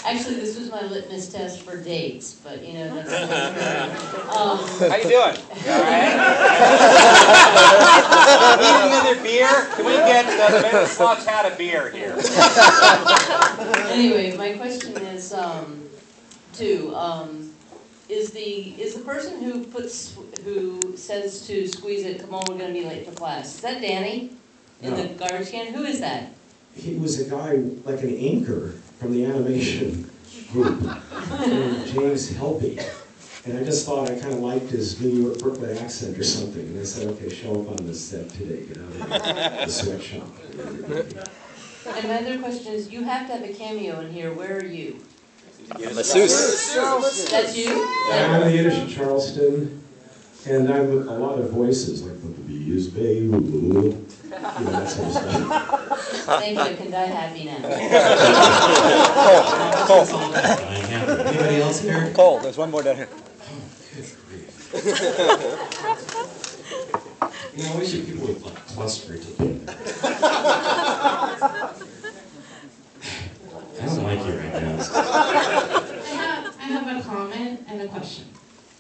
Actually, this was my litmus test for dates, but you know, that's how you doing? You all right? Need another beer? Can we get the man slots had a beer here? Anyway, my question is is the person who says to squeeze it, come on, we're going to be late for class, is that Danny in the garbage can? Who is that? He was a guy like an anchor from the animation group named James Helpy. And I just thought I kind of liked his New York Brooklyn accent or something. And I said, okay, show up on this set today, get out of the sweatshop. And my other question is, you have to have a cameo in here. Where are you? Masseuse. That's you? I'm the Yiddish in Charleston, and I'm a lot of voices, like the bees, baby, you know, that sort of stuff. Thank you, I can die happy now. Cole. Anybody else here? Cole, there's one more down here. Oh, good grief. You know, I wish people would like cluster together. I don't like you right now. I have a comment and a question.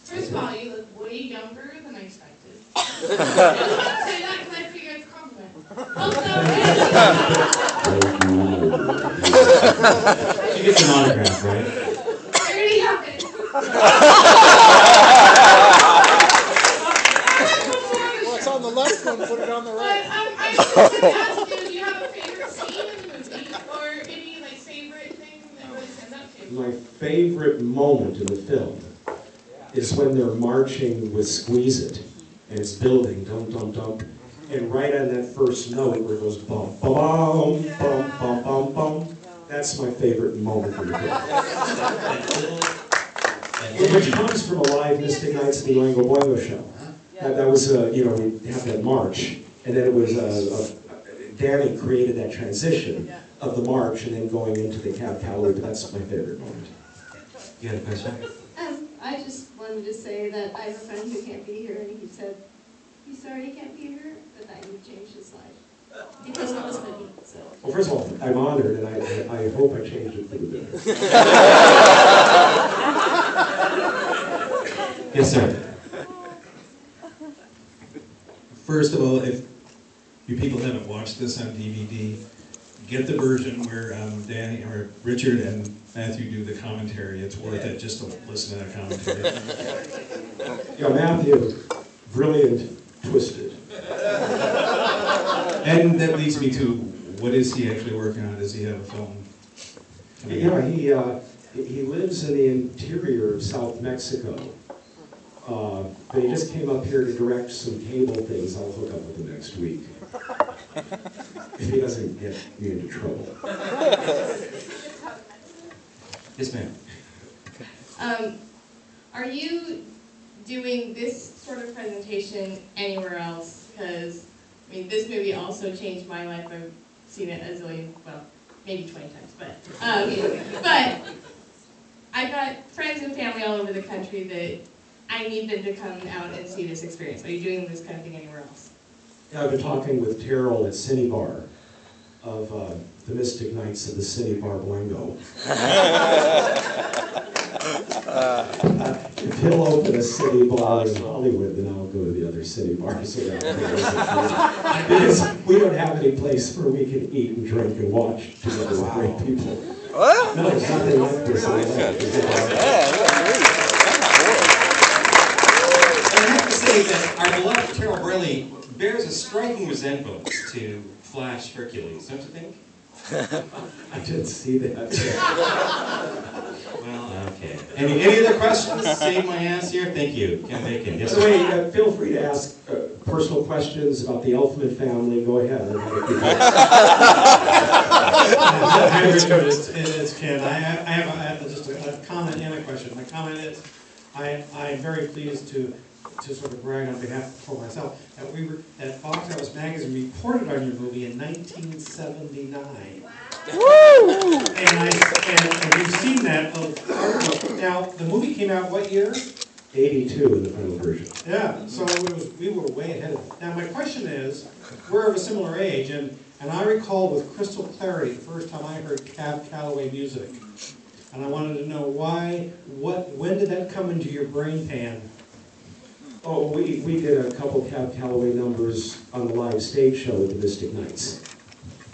First of all, you look way younger than I expected. I don't say that because I figure it's a compliment. Also, She gets an autograph, right? I already have it. Well, it's on the left one, put it on the right. But I just wanted to ask you, do you have a favorite scene in the movie? Or any like favorite thing that really stands out to you? My favorite moment in the film is when they're marching with Squeeze It, and it's building, dum dum dum, and right on that first note where it goes bum bum bum bum bum bum. That's my favorite moment in the film. Which comes from a live Mystic Nights at the Oingo Boingo show. That was, you know, we have that march, and then it was, Danny created that transition of the march and then going into the Cab Calloway, but that's my favorite moment. You had a question? I just wanted to say that I have a friend who can't be here, and he said he's sorry he can't be here, but that would change his life. Because of this movie, so. Well, first of all, I'm honored, and I hope I changed it for the better. Yes, sir. First of all, if you people haven't watched this on DVD, get the version where Danny or Richard and Matthew do the commentary. It's worth it just to listen to that commentary. Yeah, Matthew, brilliant, twisted. And that leads me to, what is he actually working on? Does he have a film? You know, he lives in the interior of South Mexico. But he just came up here to direct some cable things. I'll hook up with him next week. If he doesn't get me into trouble. Yes, ma'am. Are you doing this sort of presentation anywhere else? Because, I mean, this movie also changed my life. I've seen it a zillion, well, maybe 20 times, but I've got friends and family all over the country that I need them to come out and see this experience. Are you doing this kind of thing anywhere else? Yeah, I've been talking with Terrell at Cinebarre of the Mystic Nights of the Cinebarre Boingo. If he'll open a city bar in Hollywood, then I'll go to the other city bars. Because we don't have any place where we can eat and drink and watch together with great people. What? No, there's nothing like this in LA. I have to say that our beloved Terrell Burley bears a striking resemblance to Flash Hercules, don't you think? I didn't see that. Well, okay. Any other questions? Save my ass here? Thank you. Ken Bacon. Yes, So wait, feel free to ask personal questions about the Elfman family. Go ahead. Hi, Richard. It's Ken. I have just a comment and a question. My comment is, I'm very pleased to sort of brag on behalf for myself that Box Office Magazine reported on your movie in 1979. Woo! And you've seen that article. Now, the movie came out what year? 82 in the final version. Yeah, so we were way ahead of it. Now, my question is, we're of a similar age, and I recall with crystal clarity the first time I heard Cab Calloway music. And I wanted to know why, when did that come into your brain pan? Oh, we did a couple Cab Calloway numbers on the live stage show with the Mystic Knights.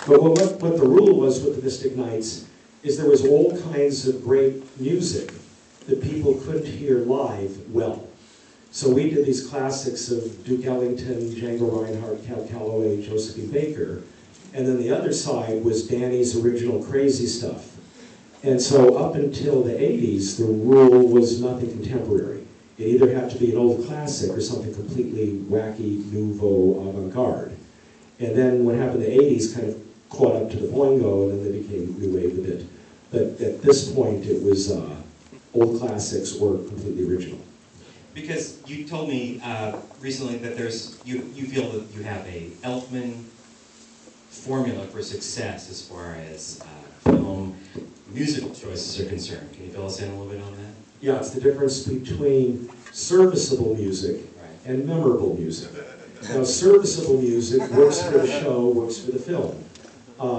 But what the rule was with the Mystic Knights is there was all kinds of great music that people couldn't hear live well. So we did these classics of Duke Ellington, Django Reinhardt, Cab Calloway, Josephine Baker, and then the other side was Danny's original crazy stuff. And so up until the 80s, the rule was nothing contemporary. It either had to be an old classic or something completely wacky, nouveau, avant-garde. And then what happened in the 80s kind of caught up to the boingo, and then they became new wave a bit. But at this point, it was old classics or completely original. Because you told me recently that you feel that you have a Elfman formula for success as far as film musical choices are concerned. Can you fill us in a little bit on that? Yeah, it's the difference between serviceable music and memorable music. Now, serviceable music works for the show, works for the film.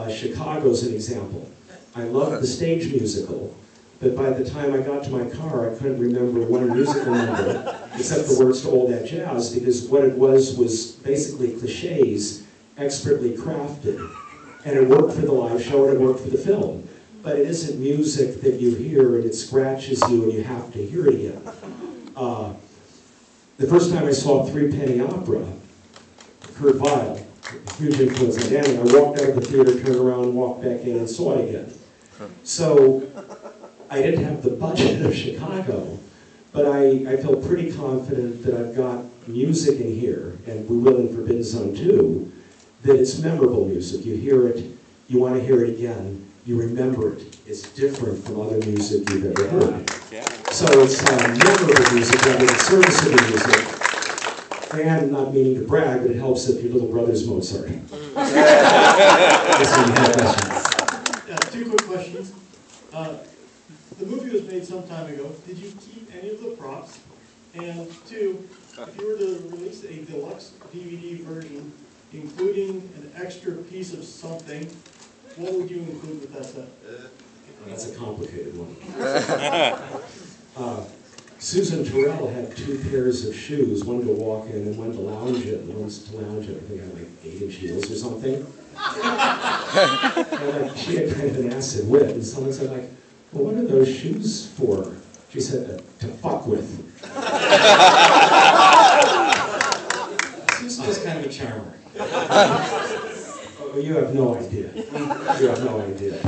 Chicago's an example. I loved the stage musical, but by the time I got to my car, I couldn't remember one musical number, except the words to All That Jazz, because what it was basically cliches, expertly crafted. And it worked for the live show, and it worked for the film. But it isn't music that you hear and it scratches you and you have to hear it again. The first time I saw Three Penny Opera, Kurt Weill, huge influence on Danny, I walked out of the theater, turned around, walked back in, and saw it again. So I didn't have the budget of Chicago, but I feel pretty confident that I've got music in here, and we will in Forbidden Zone too, that it's memorable music. You hear it, you want to hear it again, you remember it. It's different from other music you've ever heard. So it's memorable music rather than serviceable music. And not meaning to brag, but it helps if your little brother's Mozart. Yeah, 2 quick questions. The movie was made some time ago. Did you keep any of the props? And 2, if you were to release a deluxe DVD version, including an extra piece of something, what would you include with that set? That's a complicated one. Susan Terrell had 2 pairs of shoes, one to walk in and one to lounge in. The ones to lounge in, I think, had like 8-inch heels or something. And she had kind of an acid wit, and someone said, like, well, what are those shoes for? She said, to fuck with. Susan was kind of a charmer. Oh, you have no idea. You have no idea.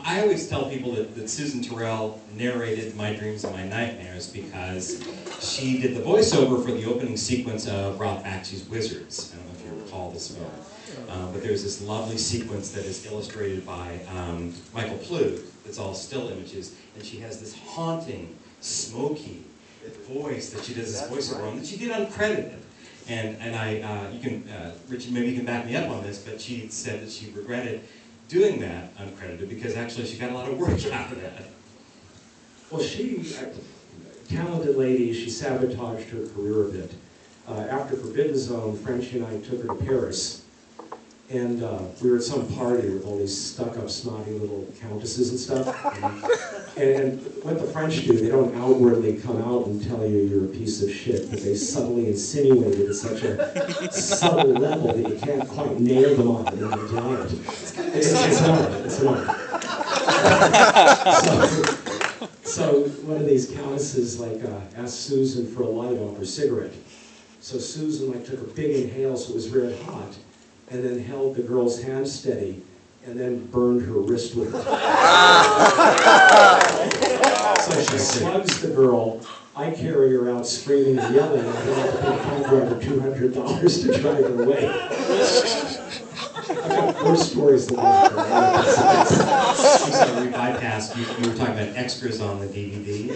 I always tell people that Susan Terrell narrated My Dreams and My Nightmares because she did the voiceover for the opening sequence of Ralph Bakshi's Wizards. I don't know if you recall this film. But there's this lovely sequence that is illustrated by Michael Pluth. It's all still images. And she has this haunting, smoky voice that she does this voiceover on that she did uncredited. And Richard, maybe you can back me up on this, but she said that she regretted doing that uncredited because actually she got a lot of work out of that. Well, talented lady, she sabotaged her career a bit. After Forbidden Zone, Frenchie and I took her to Paris. And we were at some party with all these stuck-up, snotty little countesses and stuff. And what the French do, they don't outwardly come out and tell you you're a piece of shit, but they subtly insinuate it at such a subtle level that you can't quite nail them on it and deny it. It's an art. So one of these countesses asked Susan for a light off her cigarette. So Susan took a big inhale so it was red hot, and then held the girl's hand steady, and then burned her wrist with it. So she slugs the girl. I carry her out screaming and yelling, and I have to pay cab driver $200 to drive her away. I've got worse stories than that. I'm sorry, we bypassed. You were talking about extras on the DVD.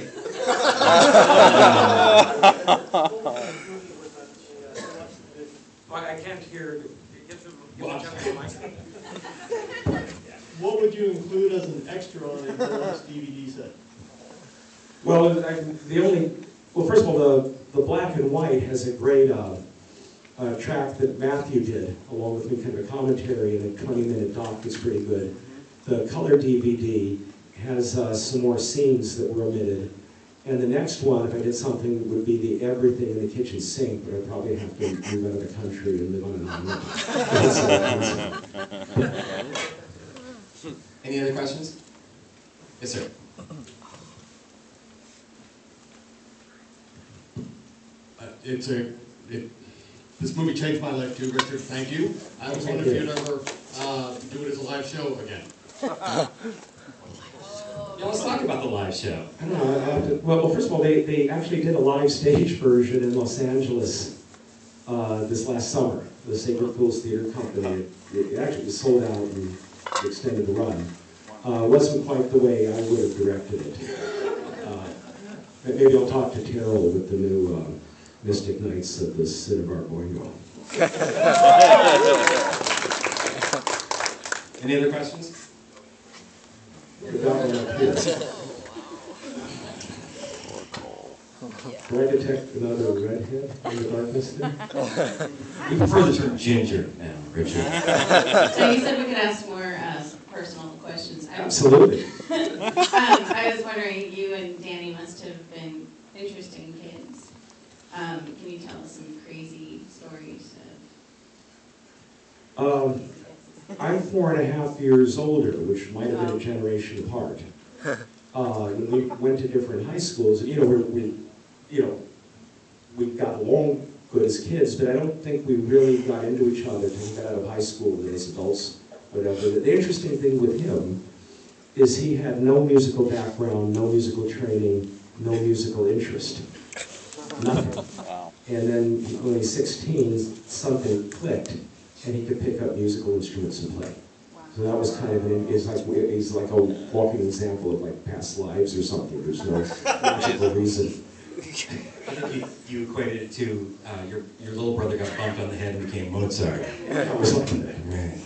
I can't hear. What would you include as an extra on a deluxe DVD set? Well, first of all, the black and white has a great track that Matthew did, along with me, kind of a commentary and a 20-minute doc that's pretty good. The color DVD has some more scenes that were omitted. And the next one, if I did something, would be the everything in the kitchen sink, but I'd probably have to move out of the country and live on an island. Any other questions? Yes, sir. This movie changed my life too, Richard, thank you. I was wondering if you'd ever do it as a live show again. Yeah, let's talk about the live show. I don't know, I have to, well, first of all, they actually did a live stage version in Los Angeles this last summer. The Sacred Fools Theater Company. It actually was sold out and extended the run. Wasn't quite the way I would have directed it. Maybe I'll talk to Terrell with the new Mystic Knights of the Cinebarre Boingo. Any other questions? Put that one up here. Do I detect another redhead in the darkness there? We prefer the term ginger now, Richard. So you said we could ask more personal questions. Absolutely. I was wondering, you and Danny must have been interesting kids. Can you tell us some crazy stories I'm 4.5 years older, which might have been a generation apart. When we went to different high schools, we got along good as kids, but I don't think we really got into each other until we got out of high school and as adults, whatever. The interesting thing with him is he had no musical background, no musical training, no musical interest. Nothing. Wow. And then when he's 16, something clicked, and he could pick up musical instruments and play. So that was kind of he's like a walking example of like past lives or something. There's no logical reason. I think you equated it to your little brother got bumped on the head and became Mozart. That was like that. Right.